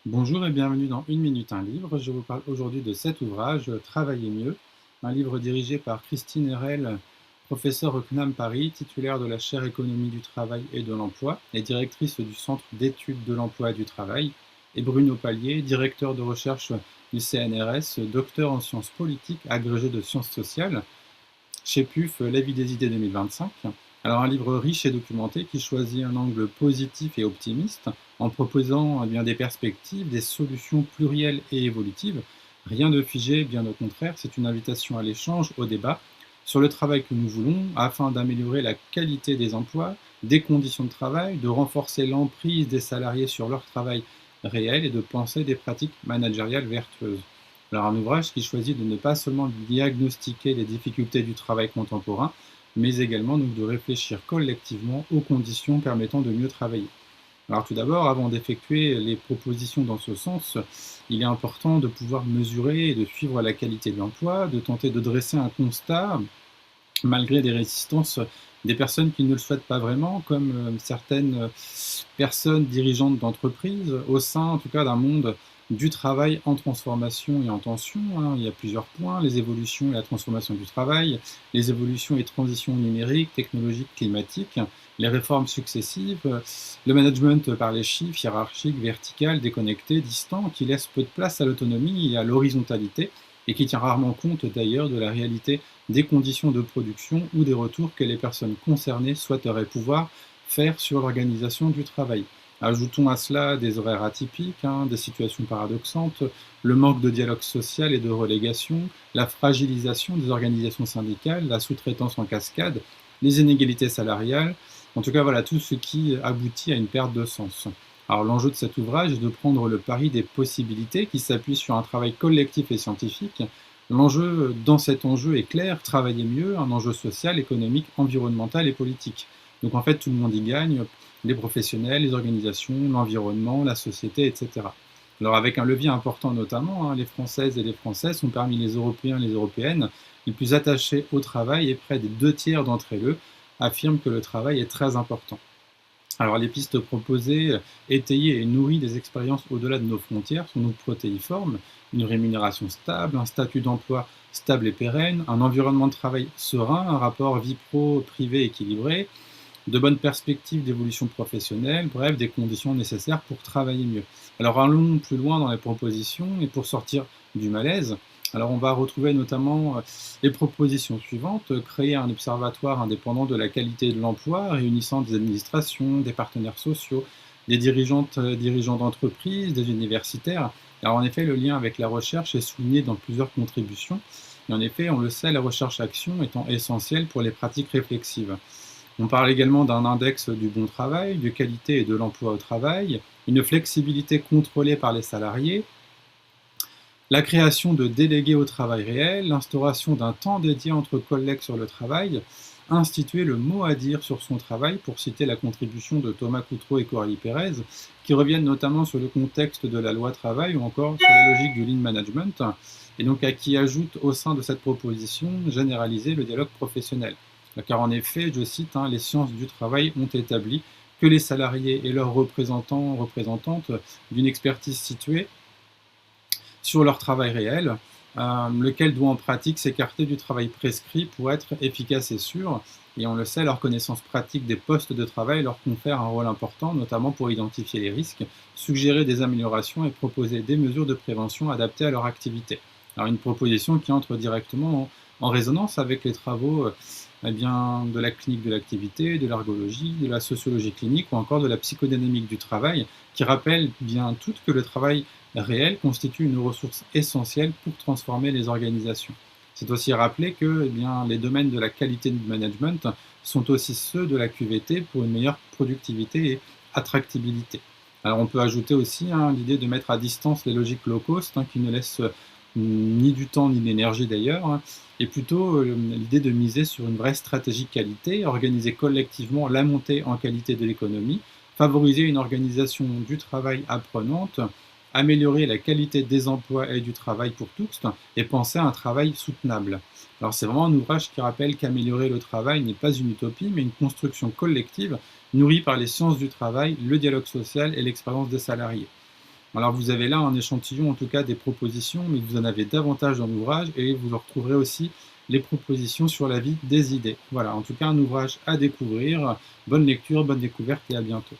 Bonjour et bienvenue dans Une minute un livre. Je vous parle aujourd'hui de cet ouvrage, Travailler mieux, un livre dirigé par Christine Herel, professeure au CNAM Paris, titulaire de la chaire Économie du travail et de l'emploi et directrice du Centre d'études de l'emploi et du travail, et Bruno Pallier, directeur de recherche du CNRS, docteur en sciences politiques, agrégé de sciences sociales, chez PUF, La vie des idées 2025. Alors un livre riche et documenté qui choisit un angle positif et optimiste en proposant bien des perspectives, des solutions plurielles et évolutives. Rien de figé, bien au contraire, c'est une invitation à l'échange, au débat sur le travail que nous voulons afin d'améliorer la qualité des emplois, des conditions de travail, de renforcer l'emprise des salariés sur leur travail réel et de penser des pratiques managériales vertueuses. Alors un ouvrage qui choisit de ne pas seulement diagnostiquer les difficultés du travail contemporain, mais également donc, de réfléchir collectivement aux conditions permettant de mieux travailler. Alors tout d'abord, avant d'effectuer les propositions dans ce sens, il est important de pouvoir mesurer et de suivre la qualité de l'emploi, de tenter de dresser un constat, malgré des résistances des personnes qui ne le souhaitent pas vraiment, comme certaines personnes dirigeantes d'entreprises, au sein en tout cas d'un monde du travail en transformation et en tension. Il y a plusieurs points, les évolutions et la transformation du travail, les évolutions et transitions numériques, technologiques, climatiques, les réformes successives, le management par les chiffres, hiérarchique, vertical, déconnecté, distant, qui laisse peu de place à l'autonomie et à l'horizontalité, et qui tient rarement compte d'ailleurs de la réalité des conditions de production ou des retours que les personnes concernées souhaiteraient pouvoir faire sur l'organisation du travail. Ajoutons à cela des horaires atypiques, des situations paradoxantes, le manque de dialogue social et de relégation, la fragilisation des organisations syndicales, la sous-traitance en cascade, les inégalités salariales, en tout cas voilà tout ce qui aboutit à une perte de sens. Alors l'enjeu de cet ouvrage est de prendre le pari des possibilités qui s'appuient sur un travail collectif et scientifique. L'enjeu dans cet enjeu est clair, travailler mieux, un enjeu social, économique, environnemental et politique. Donc en fait tout le monde y gagne, les professionnels, les organisations, l'environnement, la société, etc. Alors avec un levier important notamment, les Françaises et les Français sont parmi les Européens et les Européennes les plus attachés au travail et près des 2 tiers d'entre eux affirment que le travail est très important. Alors les pistes proposées, étayées et nourries des expériences au-delà de nos frontières sont donc protéiformes, une rémunération stable, un statut d'emploi stable et pérenne, un environnement de travail serein, un rapport vie pro-privé équilibré, de bonnes perspectives d'évolution professionnelle, bref, des conditions nécessaires pour travailler mieux. Alors allons plus loin dans les propositions et pour sortir du malaise, alors on va retrouver notamment les propositions suivantes, créer un observatoire indépendant de la qualité de l'emploi, réunissant des administrations, des partenaires sociaux, des dirigeants d'entreprises, des universitaires. Alors en effet, le lien avec la recherche est souligné dans plusieurs contributions. Et en effet, on le sait, la recherche-action étant essentielle pour les pratiques réflexives. On parle également d'un index du bon travail, de qualité et de l'emploi au travail, une flexibilité contrôlée par les salariés, la création de délégués au travail réel, l'instauration d'un temps dédié entre collègues sur le travail, instituer le mot à dire sur son travail, pour citer la contribution de Thomas Coutreau et Coralie Pérez, qui reviennent notamment sur le contexte de la loi travail ou encore sur la logique du lean management, et donc à qui ajoute au sein de cette proposition généraliser le dialogue professionnel. Car en effet, je cite, les sciences du travail ont établi que les salariés et leurs représentants, représentantes d'une expertise située sur leur travail réel, lequel doit en pratique s'écarter du travail prescrit pour être efficace et sûr. Et on le sait, leur connaissance pratique des postes de travail leur confère un rôle important, notamment pour identifier les risques, suggérer des améliorations et proposer des mesures de prévention adaptées à leur activité. Alors une proposition qui entre directement en résonance avec les travaux de la clinique de l'activité, de l'ergologie, de la sociologie clinique ou encore de la psychodynamique du travail, qui rappellent bien toutes que le travail réel constitue une ressource essentielle pour transformer les organisations. C'est aussi rappeler que les domaines de la qualité du management sont aussi ceux de la QVT pour une meilleure productivité et attractivité. Alors on peut ajouter aussi l'idée de mettre à distance les logiques low cost qui ne laissent ni du temps ni de l'énergie d'ailleurs, et plutôt l'idée de miser sur une vraie stratégie qualité, organiser collectivement la montée en qualité de l'économie, favoriser une organisation du travail apprenante, améliorer la qualité des emplois et du travail pour tous, et penser à un travail soutenable. Alors c'est vraiment un ouvrage qui rappelle qu'améliorer le travail n'est pas une utopie, mais une construction collective nourrie par les sciences du travail, le dialogue social et l'expérience des salariés. Alors vous avez là un échantillon en tout cas des propositions, mais vous en avez davantage dans l'ouvrage et vous en retrouverez aussi les propositions sur la vie des idées. Voilà, en tout cas un ouvrage à découvrir. Bonne lecture, bonne découverte et à bientôt.